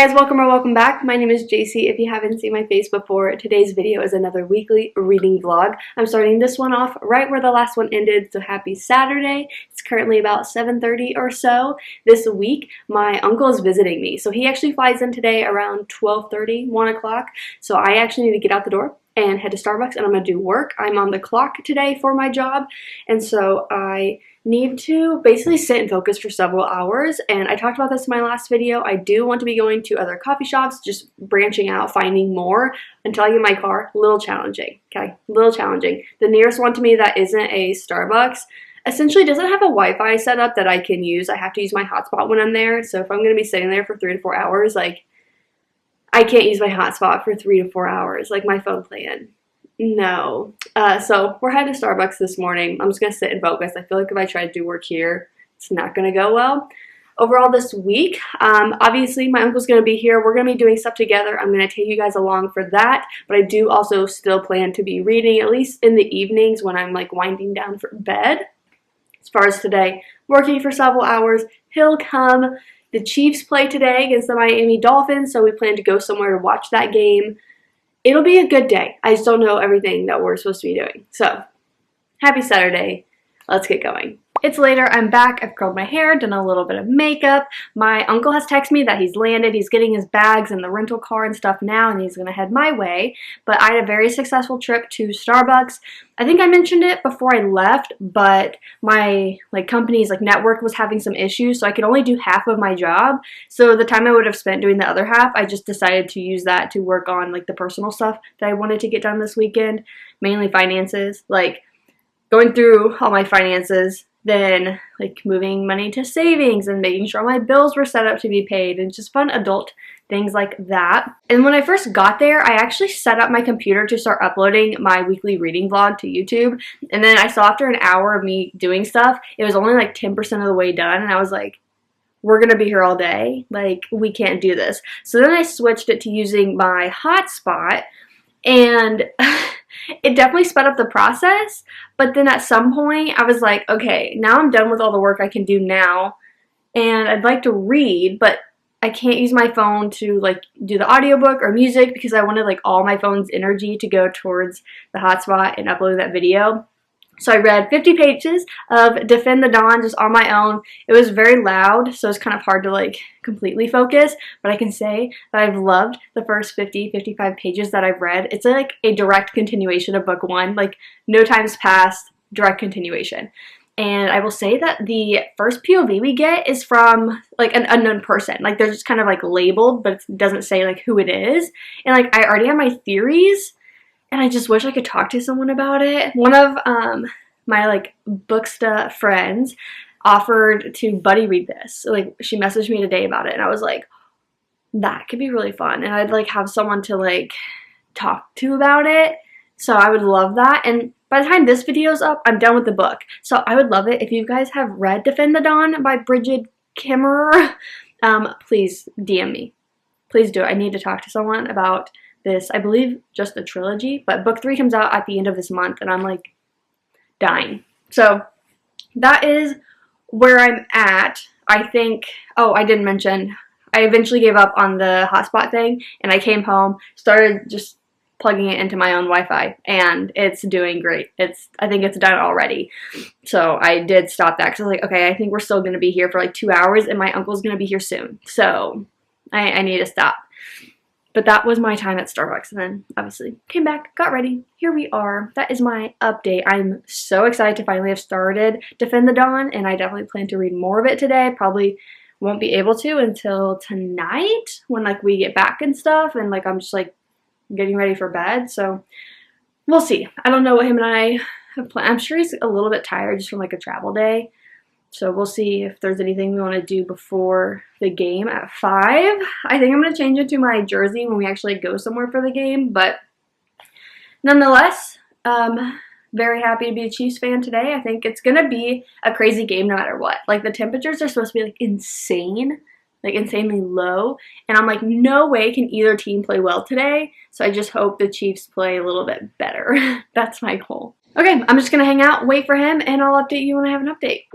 Hey guys, welcome or welcome back. My name is JC. If you haven't seen my face before, today's video is another weekly reading vlog. I'm starting this one off right where the last one ended, so happy Saturday. It's currently about 7:30 or so. This week, my uncle is visiting me, so he actually flies in today around 12:30, 1 o'clock. So I actually need to get out the door and head to Starbucks, and I'm going to do work. I'm on the clock today for my job, and so I need to basically sit and focus for several hours. And I talked about this in my last video. I do want to be going to other coffee shops, just branching out, finding more until I get my car. A little challenging, okay? A little challenging. The nearest one to me that isn't a Starbucks essentially doesn't have a Wi-Fi setup that I can use. I have to use my hotspot when I'm there. So if I'm going to be sitting there for 3 to 4 hours, like, I can't use my hotspot for 3 to 4 hours, like my phone plan. No. So we're heading to Starbucks this morning. I'm just going to sit and focus. I feel like if I try to do work here, it's not going to go well. Overall this week, obviously my uncle's going to be here. We're going to be doing stuff together. I'm going to take you guys along for that. But I do also still plan to be reading, at least in the evenings when I'm like winding down for bed. As far as today, working for several hours. He'll come. The Chiefs play today against the Miami Dolphins, so we plan to go somewhere to watch that game. It'll be a good day. I just don't know everything that we're supposed to be doing. So, happy Saturday. Let's get going. It's later. I'm back. I've curled my hair, done a little bit of makeup. My uncle has texted me that he's landed. He's getting his bags and the rental car and stuff now, and he's going to head my way. But I had a very successful trip to Starbucks. I think I mentioned it before I left, but my company's network was having some issues, so I could only do half of my job. So the time I would have spent doing the other half, I just decided to use that to work on the personal stuff that I wanted to get done this weekend, mainly finances, going through all my finances, then moving money to savings and making sure my bills were set up to be paid, and just fun adult things like that. And when I first got there, I actually set up my computer to start uploading my weekly reading vlog to YouTube. And then I saw after an hour of me doing stuff, it was only 10% of the way done. And I was like, we're going to be here all day. We can't do this. So then I switched it to using my hotspot, and it definitely sped up the process. But then at some point, I was like, okay, now I'm done with all the work I can do now, and I'd like to read, but I can't use my phone to do the audiobook or music because I wanted all my phone's energy to go towards the hotspot and upload that video. So I read 50 pages of Defend the Dawn just on my own. It was very loud, so it's kind of hard to completely focus, but I can say that I've loved the first 55 pages that I've read. It's a direct continuation of book 1, no time's passed, direct continuation. And I will say that the first POV we get is from an unknown person. They're just kind of labeled, but it doesn't say who it is. And I already have my theories, and I just wish I could talk to someone about it. One of my booksta friends offered to buddy read this. She messaged me today about it, and I was like, that could be really fun. And I'd have someone to talk to about it. So I would love that. And by the time this video's up, I'm done with the book. So I would love it if you guys have read Defend the Dawn by Brigid, Kemmerer. Please DM me. Please do it. I need to talk to someone about this. I believe just the trilogy, but book 3 comes out at the end of this month, and I'm dying. So that is where I'm at. I think, oh, I didn't mention, I eventually gave up on the hotspot thing, and I came home, started just plugging it into my own Wi-Fi, and it's doing great. I think it's done already. So I did stop that because I was like, okay, I think we're still going to be here for 2 hours, and my uncle's going to be here soon. So I need to stop. But that was my time at Starbucks, and then obviously came back, got ready. Here we are. That is my update. I'm so excited to finally have started Defend the Dawn, and I definitely plan to read more of it today. Probably won't be able to until tonight when we get back and stuff, and I'm just getting ready for bed. So we'll see. I don't know what him and I have planned. I'm sure he's a little bit tired just from a travel day. So we'll see if there's anything we want to do before the game at 5. I think I'm going to change it to my jersey when we actually go somewhere for the game. But nonetheless, very happy to be a Chiefs fan today. I think it's going to be a crazy game no matter what. The temperatures are supposed to be insane, insanely low. And I'm no way can either team play well today. So I just hope the Chiefs play a little bit better. That's my goal. Okay, I'm just going to hang out, wait for him, and I'll update you when I have an update.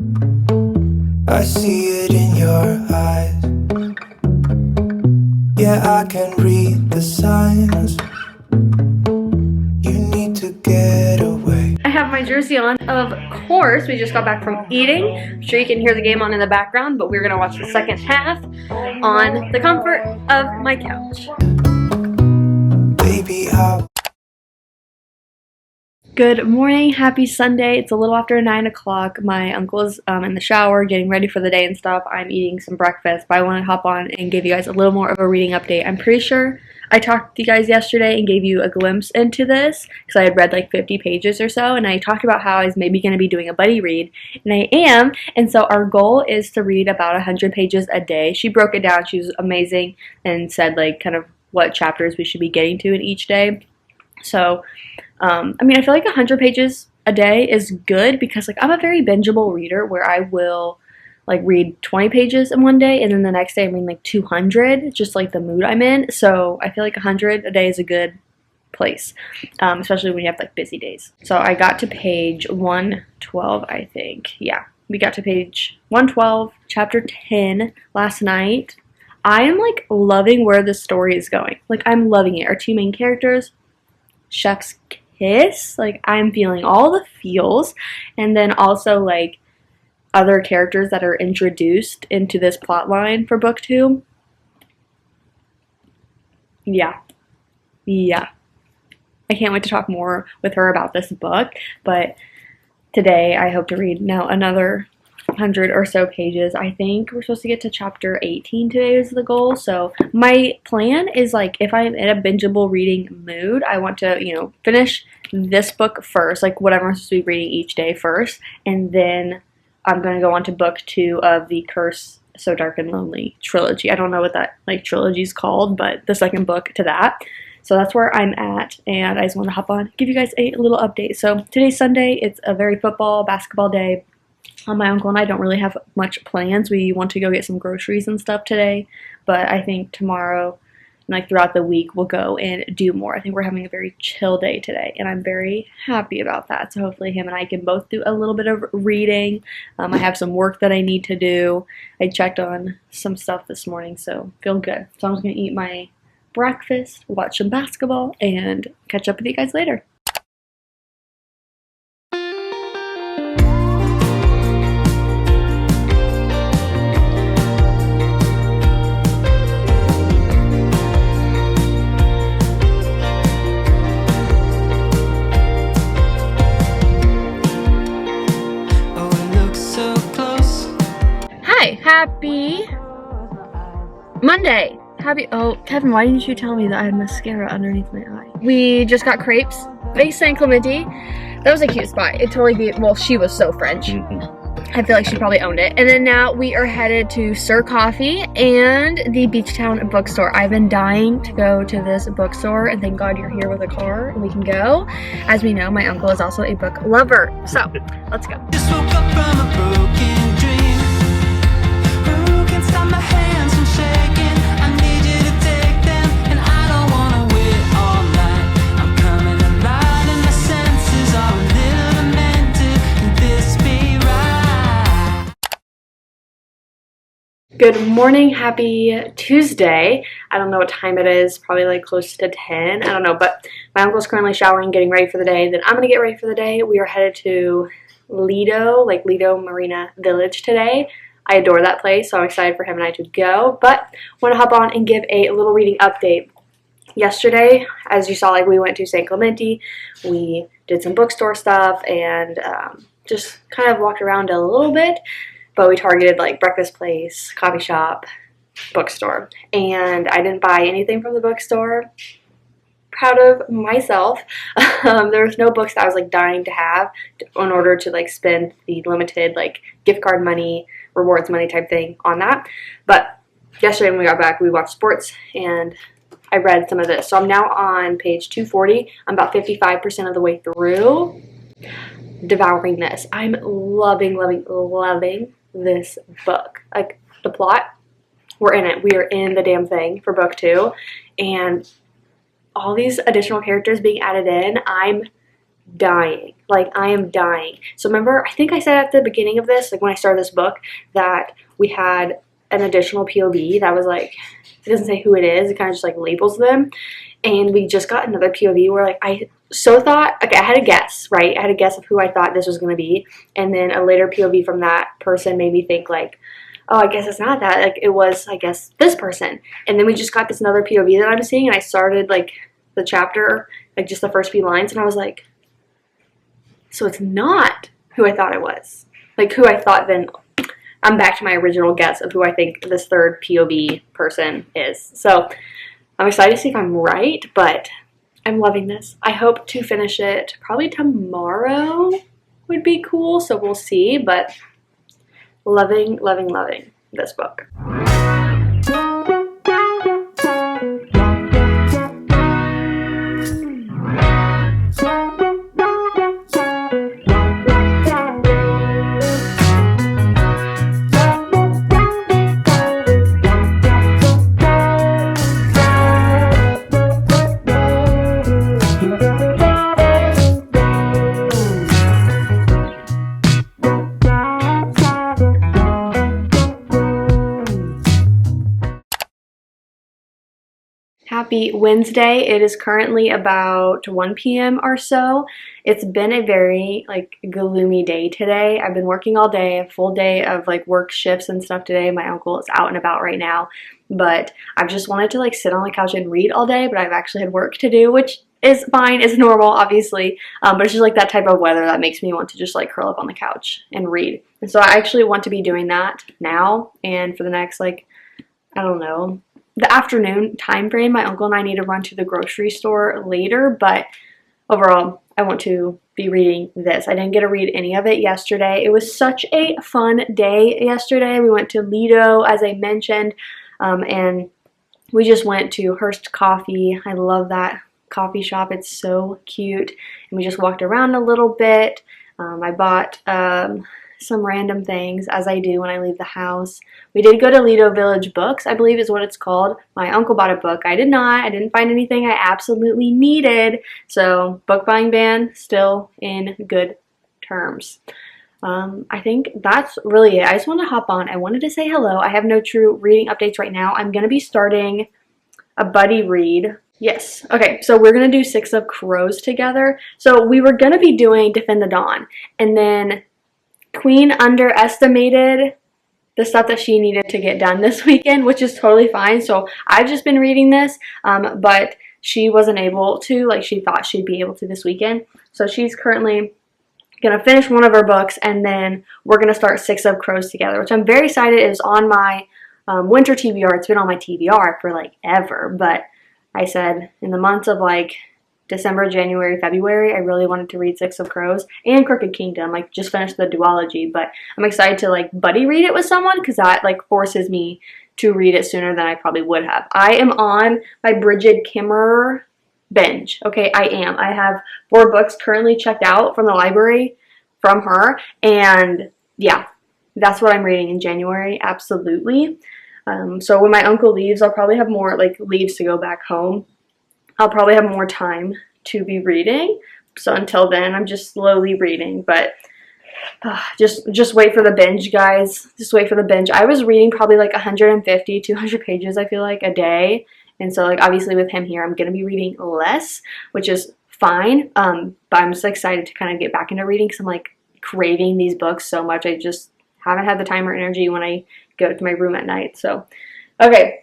I see it in your eyes. Yeah, I can read the signs. You need to get away. I have my jersey on. Of course, we just got back from eating. I'm sure you can hear the game on in the background, but we're gonna watch the second half on the comfort of my couch. Baby, how? Good morning, happy Sunday. It's a little after 9 o'clock. My uncle is in the shower getting ready for the day and stuff. I'm eating some breakfast, but I want to hop on and give you guys a little more of a reading update. I'm pretty sure I talked to you guys yesterday and gave you a glimpse into this because I had read like 50 pages or so, and I talked about how I was maybe going to be doing a buddy read, and I am. And so our goal is to read about 100 pages a day. She broke it down. She was amazing and said like kind of what chapters we should be getting to in each day. So I mean, I feel like 100 pages a day is good because, like, I'm a very bingeable reader where I will, like, read 20 pages in one day and then the next day I'm reading, like, 200, just, like, the mood I'm in. So I feel like 100 a day is a good place, especially when you have, like, busy days. So I got to page 112, I think. Yeah, we got to page 112, chapter 10 last night. I am, like, loving where the story is going. Like, I'm loving it. Our two main characters, chef's kiss, like I'm feeling all the feels, and then also like other characters that are introduced into this plot line for book 2. Yeah, I can't wait to talk more with her about this book, but today I hope to read now another 100 or so pages. I think we're supposed to get to chapter 18 today is the goal. So my plan is like if I'm in a bingeable reading mood, I want to, you know, finish this book first, like whatever I'm supposed to be reading each day first, and then I'm going to go on to book 2 of the Curse So Dark and Lonely trilogy. I don't know what that like trilogy is called, but the second book to that. So that's where I'm at, and I just want to hop on, give you guys a little update. So today's Sunday. It's a very basketball day. My uncle and I don't really have much plans. We want to go get some groceries and stuff today, but I think tomorrow and like throughout the week we'll go and do more. I think we're having a very chill day today, and I'm very happy about that. So hopefully him and I can both do a little bit of reading. I have some work that I need to do. I checked on some stuff this morning, so feel good. So I'm just going to eat my breakfast, watch some basketball, and catch up with you guys later. Happy Monday. Oh, Kevin, why didn't you tell me that I had mascara underneath my eye? We just got crepes, Base San Clemente. That was a cute spot. It totally beat, well, she was so French. I feel like she probably owned it. And then now we are headed to Sir Coffee and the Beachtown bookstore. I've been dying to go to this bookstore, and thank God you're here with a car and we can go. As we know, my uncle is also a book lover. So, let's go. Just woke up from a broken dream. Who can stop my hands from shaking? I need you to take them, and I don't wanna wait all night. I'm coming alive, and my senses are a little demented. Can this be right? Good morning, happy Tuesday. I don't know what time it is, probably like close to 10. I don't know, but my uncle's currently showering, getting ready for the day. Then I'm gonna get ready for the day. We are headed to Lido Marina Village today. I adore that place, so I'm excited for him and I to go. But I want to hop on and give a little reading update. Yesterday, as you saw, like we went to San Clemente. We did some bookstore stuff and just kind of walked around a little bit. But we targeted like breakfast place, coffee shop, bookstore. And I didn't buy anything from the bookstore. Proud of myself. There was no books that I was like dying to have in order to like spend the limited like gift card money, rewards money type thing on that. But yesterday when we got back, we watched sports and I read some of this. So I'm now on page 240. I'm about 55% of the way through, devouring this. I'm loving this book. Like the plot, we're in it. We are in the damn thing for book 2, and all these additional characters being added in, I'm dying. Like, I am dying. So remember, I think I said at the beginning of this, like when I started this book, that we had an additional POV that was like, it doesn't say who it is, it kind of just like labels them. And we just got another POV where like I thought, okay, I had a guess, right? I had a guess of who I thought this was going to be. And then a later POV from that person made me think like, oh, I guess it's not that. Like it was, I guess, this person. And then we just got this another POV that I'm seeing, and I started like the chapter, like just the first few lines, and I was like, so it's not who I thought it was. Like who I thought, then I'm back to my original guess of who I think this third POV person is. So I'm excited to see if I'm right, but I'm loving this. I hope to finish it probably tomorrow would be cool, so we'll see, but loving, loving, loving this book. Happy Wednesday. It is currently about 1 p.m. or so. It's been a very like gloomy day today. I've been working all day, a full day of like work shifts and stuff today. My uncle is out and about right now, but I've just wanted to like sit on the couch and read all day, but I've actually had work to do, which is fine, it's normal obviously, but it's just like that type of weather that makes me want to just like curl up on the couch and read. And so I actually want to be doing that now and for the next like, I don't know, the afternoon time frame. My uncle and I need to run to the grocery store later, but overall I want to be reading this. I didn't get to read any of it yesterday. It was such a fun day yesterday. We went to Lido, as I mentioned, and we just went to Hearst Coffee. I love that coffee shop. It's so cute. And we just walked around a little bit. I bought some random things, as I do when I leave the house. We did go to Lido Village Books, I believe is what it's called. My uncle bought a book. I did not. I didn't find anything I absolutely needed. So book buying ban still in good terms. I think that's really it. I just want to hop on. I wanted to say hello. I have no true reading updates right now. I'm going to be starting a buddy read. Yes. Okay, so we're going to do Six of Crows together. So we were going to be doing Defend the Dawn, and then Queen underestimated the stuff that she needed to get done this weekend, which is totally fine. So I've just been reading this, but she wasn't able to, like she thought she'd be able to this weekend. So she's currently going to finish one of her books, and then we're going to start Six of Crows together, which I'm very excited. It was on my winter TBR. It's been on my TBR for like ever, but I said in the months of like December, January, February, I really wanted to read Six of Crows and Crooked Kingdom, like just finished the duology, but I'm excited to like buddy read it with someone because that like forces me to read it sooner than I probably would have. I am on my Brigid Kemmerer binge. Okay, I am. I have 4 books currently checked out from the library from her, and yeah, that's what I'm reading in January, absolutely. So when my uncle leaves, I'll probably have more, like leaves to go back home. I'll probably have more time to be reading. So until then, I'm just slowly reading, but just wait for the binge, guys. Just wait for the binge. I was reading probably like 150, 200 pages, I feel like, a day. And so like obviously with him here, I'm going to be reading less, which is fine. But I'm just excited to kind of get back into reading because I'm like craving these books so much. I just haven't had the time or energy when I go to my room at night. So, okay.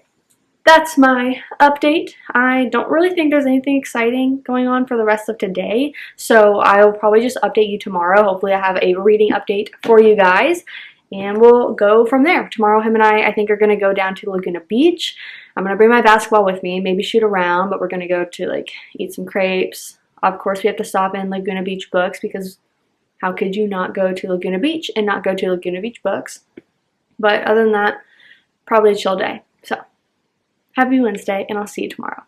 That's my update. I don't really think there's anything exciting going on for the rest of today, so I'll probably just update you tomorrow. Hopefully I have a reading update for you guys, and we'll go from there. Tomorrow him and I think, are going to go down to Laguna Beach. I'm going to bring my basketball with me, maybe shoot around, but we're going to go to like eat some crepes. Of course, we have to stop in Laguna Beach Books because how could you not go to Laguna Beach and not go to Laguna Beach Books? But other than that, probably a chill day. So happy Wednesday, and I'll see you tomorrow.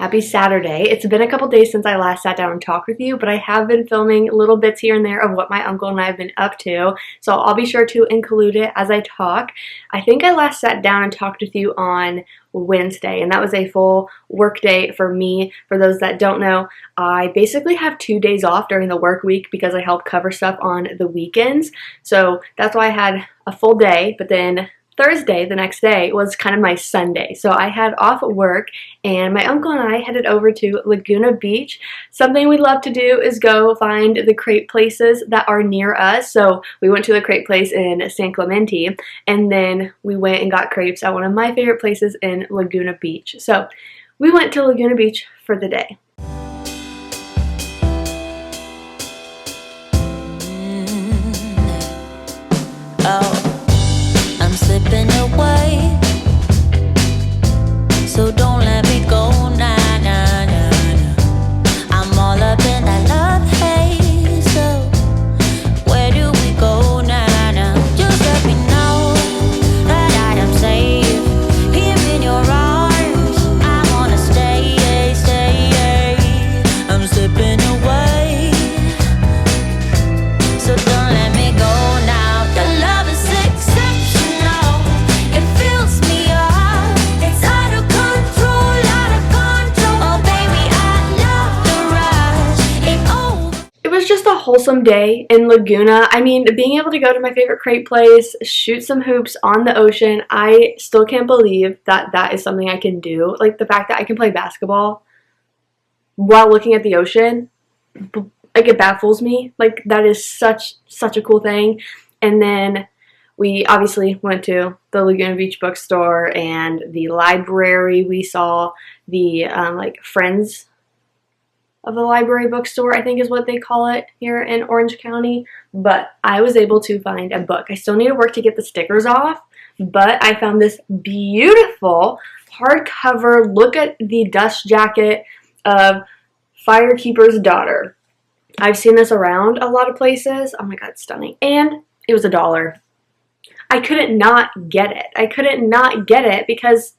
Happy Saturday. It's been a couple days since I last sat down and talked with you, but I have been filming little bits here and there of what my uncle and I have been up to, so I'll be sure to include it as I talk. I think I last sat down and talked with you on Wednesday, and that was a full work day for me. For those that don't know, I basically have 2 days off during the work week because I help cover stuff on the weekends, so that's why I had a full day, but then Thursday, the next day, was kind of my Sunday. So I had off at work and my uncle and I headed over to Laguna Beach. Something we love to do is go find the crepe places that are near us. So we went to the crepe place in San Clemente, and then we went and got crepes at one of my favorite places in Laguna Beach. So we went to Laguna Beach for the day. Slipping away, so don't let me go, nah, nah, nah, nah. I'm all up in that love haze, so where do we go, nah, nah? Just let me know that I am safe here in your arms. I wanna stay, stay. I'm slipping away, so don't let me go now. The love is exceptional. Just a wholesome day in Laguna. I mean, being able to go to my favorite crepe place, shoot some hoops on the ocean, I still can't believe that that is something I can do. Like, the fact that I can play basketball while looking at the ocean, like, it baffles me. Like, that is such a cool thing. And then we obviously went to the Laguna Beach bookstore and the library. We saw the like Friends of the library bookstore, I think is what they call it here in Orange County. But I was able to find a book. I still need to work to get the stickers off, but I found this beautiful hardcover, look at the dust jacket of Firekeeper's Daughter. I've seen this around a lot of places. Oh my god, it's stunning. And it was $1. I couldn't not get it. I couldn't not get it because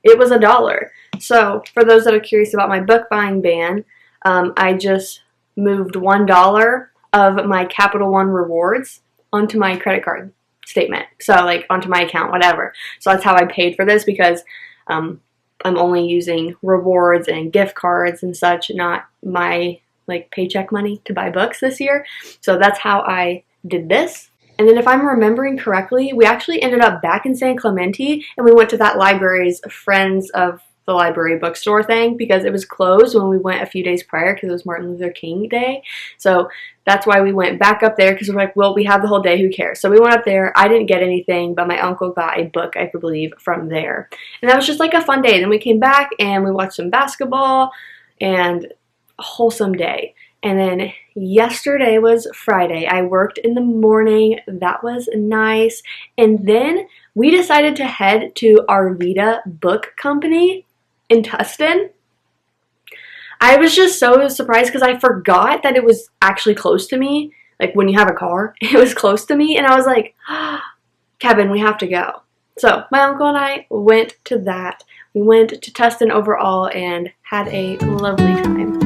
it was $1. So for those that are curious about my book buying ban, I just moved $1 of my Capital One rewards onto my credit card statement. So, like, onto my account, whatever. So that's how I paid for this, because I'm only using rewards and gift cards and such, not my, like, paycheck money to buy books this year. So that's how I did this. And then if I'm remembering correctly, we actually ended up back in San Clemente, and we went to that library's Friends of the Library bookstore thing, because it was closed when we went a few days prior because it was Martin Luther King Day. So that's why we went back up there, because we're like, well, we have the whole day, who cares? So we went up there. I didn't get anything, but my uncle got a book, I believe, from there. And that was just like a fun day. Then we came back and we watched some basketball, and a wholesome day. And then yesterday was Friday. I worked in the morning. That was nice. And then we decided to head to Arvida Book Company in Tustin. I was just so surprised because I forgot that it was actually close to me. Like, when you have a car, it was close to me, and I was like, oh, Kevin, we have to go. So my uncle and I went to that. We went to Tustin overall and had a lovely time.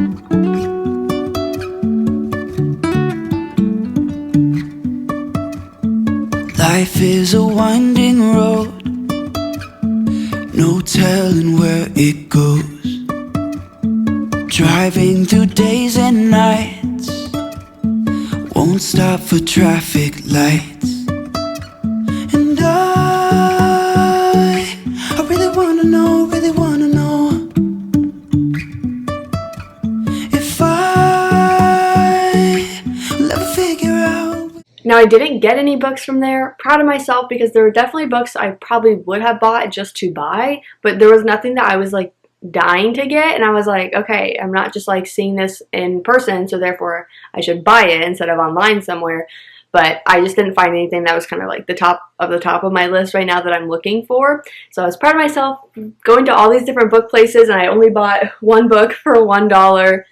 Life is a winding road, no telling where it goes. Driving through days and nights, won't stop for traffic lights. And I really wanna know if I'll ever figure out. Now, I didn't get any books from there. Proud of myself, because there were definitely books I probably would have bought just to buy, but there was nothing that I was like dying to get, and I was like, okay, I'm not just like seeing this in person, so therefore I should buy it instead of online somewhere. But I just didn't find anything that was kind of like the top of my list right now that I'm looking for. So I was proud of myself going to all these different book places, and I only bought one book for $1.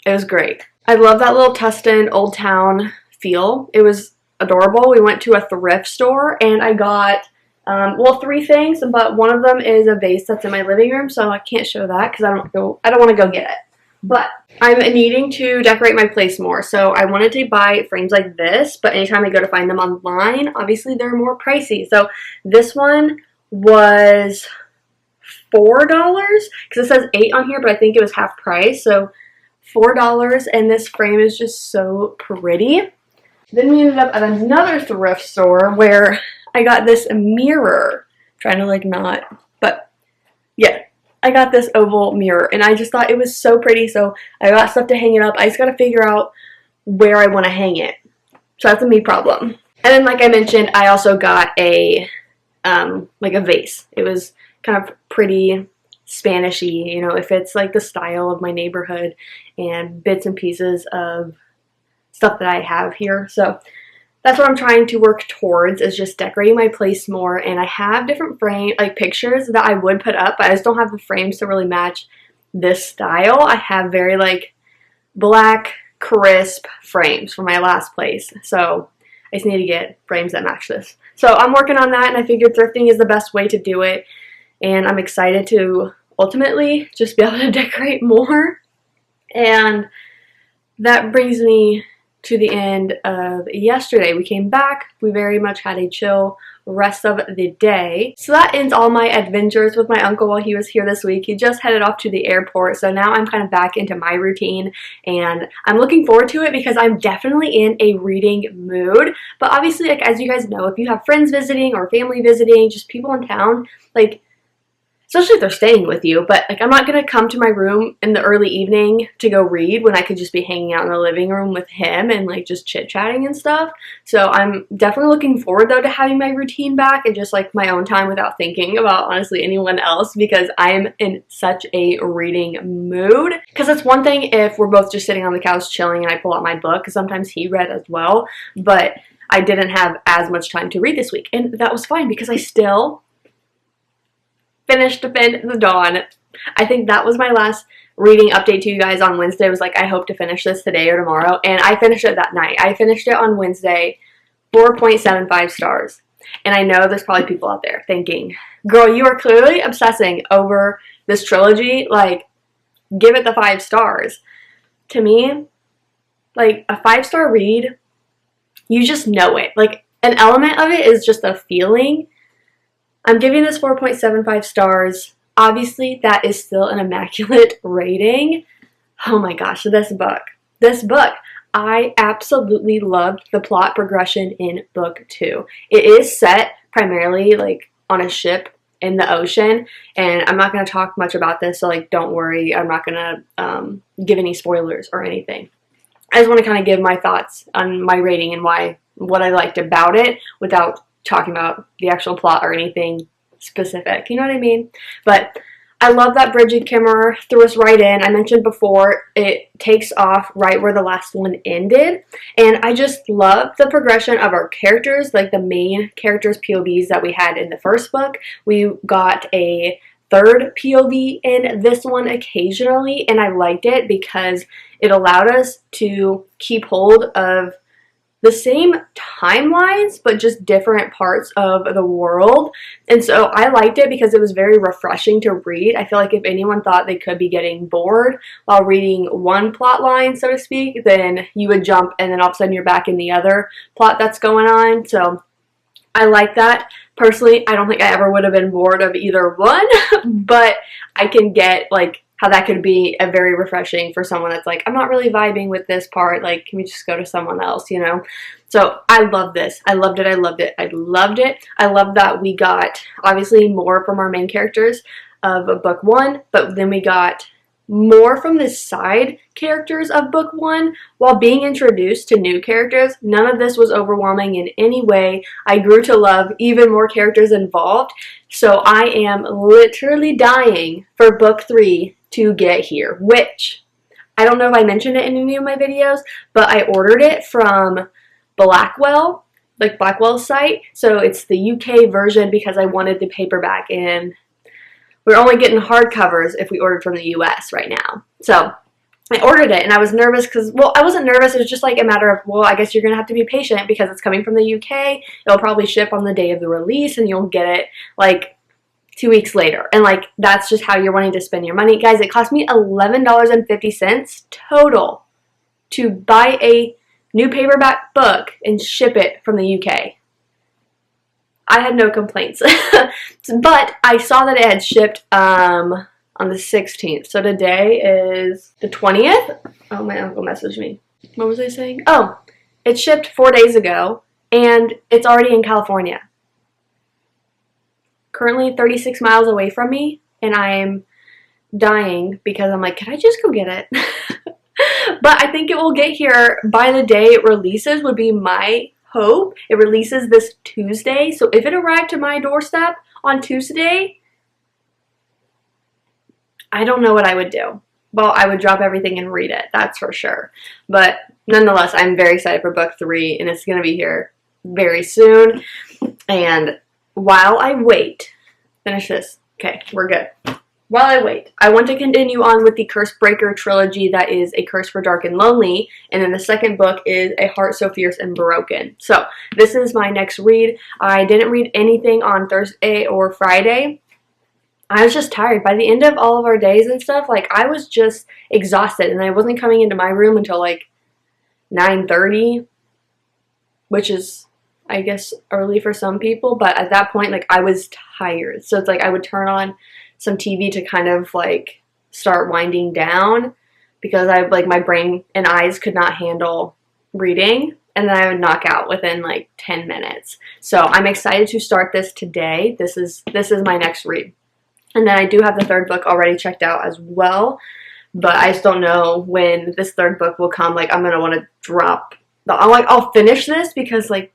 It was great. I love that little Tustin Old Town feel. It was adorable. We went to a thrift store, and I got Well, 3 things, but one of them is a vase that's in my living room, so I can't show that because I don't want to go get it. But I'm needing to decorate my place more, so I wanted to buy frames like this, but anytime I go to find them online, obviously they're more pricey. So this one was $4 because it says 8 on here, but I think it was half price, so $4, and this frame is just so pretty. Then we ended up at another thrift store where I got this mirror. I'm trying to like not, but yeah, I got this oval mirror and I just thought it was so pretty, so I got stuff to hang it up. I just got to figure out where I want to hang it. So that's a me problem. And then like I mentioned, I also got a like a vase. It was kind of pretty Spanishy, you know, if it's like the style of my neighborhood and bits and pieces of stuff that I have here. So that's what I'm trying to work towards, is just decorating my place more. And I have different frame, like pictures that I would put up, but I just don't have the frames to really match this style. I have very like black, crisp frames from my last place. So I just need to get frames that match this. So I'm working on that, and I figured thrifting is the best way to do it. And I'm excited to ultimately just be able to decorate more. And that brings me to the end of yesterday. We came back. We very much had a chill rest of the day. So that ends all my adventures with my uncle while he was here this week. He just headed off to the airport, so now I'm kind of back into my routine, and I'm looking forward to it because I'm definitely in a reading mood. But obviously, like, as you guys know, if you have friends visiting or family visiting, just people in town, like, especially if they're staying with you, but like I'm not going to come to my room in the early evening to go read when I could just be hanging out in the living room with him and like just chit-chatting and stuff. So I'm definitely looking forward though to having my routine back and just like my own time without thinking about honestly anyone else, because I'm in such a reading mood. Because it's one thing if we're both just sitting on the couch chilling and I pull out my book, because sometimes he read as well, but I didn't have as much time to read this week, and that was fine because I still finished Defend the Dawn. I think that was my last reading update to you guys on Wednesday. It was like, I hope to finish this today or tomorrow, and I finished it that night. I finished it on Wednesday, 4.75 stars. And I know there's probably people out there thinking, girl, you are clearly obsessing over this trilogy. Like, give it the 5 stars. To me, like, a 5-star read, you just know it. Like, an element of it is just a feeling. I'm giving this 4.75 stars. Obviously, that is still an immaculate rating. Oh my gosh, this book, I absolutely loved the plot progression in book 2. It is set primarily like on a ship in the ocean, and I'm not going to talk much about this, so like don't worry, I'm not going to give any spoilers or anything. I just want to kind of give my thoughts on my rating and what I liked about it without talking about the actual plot or anything specific, you know what I mean? But I love that Brigid Kemmerer threw us right in. I mentioned before, it takes off right where the last one ended, and I just love the progression of our characters, like the main characters' POVs that we had in the first book. We got a third POV in this one occasionally, and I liked it because it allowed us to keep hold of the same timelines, but just different parts of the world. And so I liked it because it was very refreshing to read. I feel like if anyone thought they could be getting bored while reading one plot line, so to speak, then you would jump and then all of a sudden you're back in the other plot that's going on. So I like that. Personally, I don't think I ever would have been bored of either one, but I can get like how that could be a very refreshing for someone that's like, I'm not really vibing with this part, like, can we just go to someone else, you know? So I love this. I loved it. I loved it. I loved it. I love that we got obviously more from our main characters of book 1, but then we got more from the side characters of book 1 while being introduced to new characters. None of this was overwhelming in any way. I grew to love even more characters involved. So I am literally dying for book 3 to get here, which I don't know if I mentioned it in any of my videos, but I ordered it from Blackwell, like Blackwell's site. So it's the UK version because I wanted the paperback, and we're only getting hardcovers if we ordered from the US right now. So I ordered it and I was nervous because, well, I wasn't nervous. It was just like a matter of, well, I guess you're going to have to be patient because it's coming from the UK. It'll probably ship on the day of the release and you'll get it like 2 weeks later. And like, that's just how you're wanting to spend your money. Guys, it cost me $11.50 total to buy a new paperback book and ship it from the UK. I had no complaints. But I saw that it had shipped, on the 16th. So today is the 20th. Oh, my uncle messaged me. What was I saying? Oh, it shipped 4 days ago and it's already in California. Currently 36 miles away from me and I am dying because I'm like, can I just go get it? But I think it will get here by the day it releases would be my hope. It releases this Tuesday. So if it arrived to my doorstep on Tuesday, I don't know what I would do. Well, I would drop everything and read it, that's for sure. But nonetheless, I'm very excited for book 3, and it's going to be here very soon. And while I wait, finish this. Okay, we're good. While I wait, I want to continue on with the Cursebreaker trilogy that is A Curse for Dark and Lonely, and then the second book is A Heart So Fierce and Broken. So this is my next read. I didn't read anything on Thursday or Friday. I was just tired. By the end of all of our days and stuff, like, I was just exhausted, and I wasn't coming into my room until, like, 9:30, which is, I guess, early for some people, but at that point, like, I was tired. So it's like I would turn on some TV to kind of, like, start winding down because I, like, my brain and eyes could not handle reading, and then I would knock out within, like, 10 minutes. So I'm excited to start this today. This is my next read. And then I do have the third book already checked out as well, but I just don't know when this third book will come. Like, I'm going to want to drop I'll finish this because, like,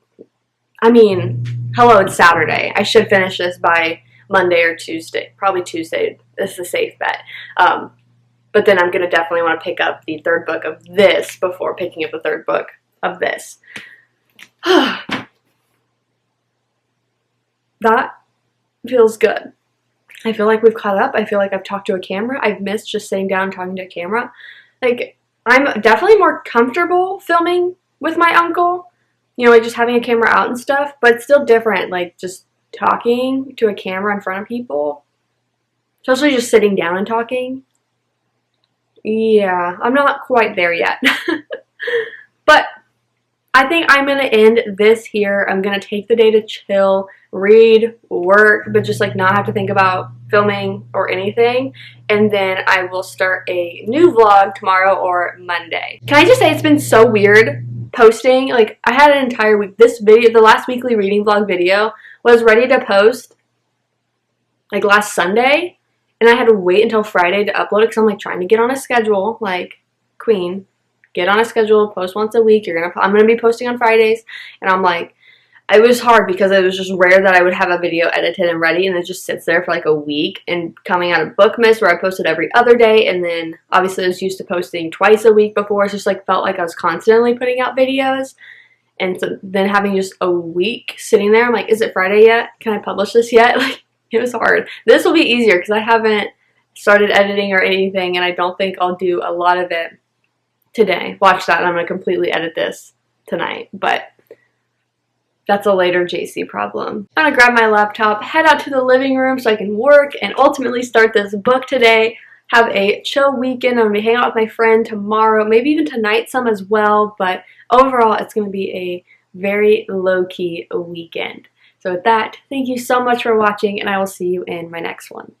I mean, hello, it's Saturday. I should finish this by Monday or Tuesday. Probably Tuesday. This is a safe bet. But then I'm going to definitely want to pick up the third book of this before picking up the third book of this. That feels good. I feel like we've caught up. I feel like I've talked to a camera. I've missed just sitting down and talking to a camera. Like, I'm definitely more comfortable filming with my uncle, you know, like just having a camera out and stuff, but it's still different, like just talking to a camera in front of people, especially just sitting down and talking. Yeah, I'm not quite there yet. But I think I'm going to end this here. I'm going to take the day to chill, read, work, but just like not have to think about filming or anything. And then I will start a new vlog tomorrow or Monday. Can I just say it's been so weird posting? Like, I had an entire week. This video, the last weekly reading vlog video, was ready to post like last Sunday. And I had to wait until Friday to upload it because I'm like trying to get on a schedule, like queen. Get on a schedule, post once a week. I'm gonna be posting on Fridays, and I'm like, it was hard because it was just rare that I would have a video edited and ready, and it just sits there for like a week. And coming out of Bookmas, where I posted every other day, and then obviously I was used to posting twice a week before. It's just like felt like I was constantly putting out videos, and so then having just a week sitting there, I'm like, is it Friday yet? Can I publish this yet? Like, it was hard. This will be easier because I haven't started editing or anything, and I don't think I'll do a lot of it today. Watch that, and I'm going to completely edit this tonight, but that's a later JC problem. I'm going to grab my laptop, head out to the living room so I can work and ultimately start this book today. Have a chill weekend. I'm going to be hanging out with my friend tomorrow, maybe even tonight some as well, but overall it's going to be a very low-key weekend. So with that, thank you so much for watching, and I will see you in my next one.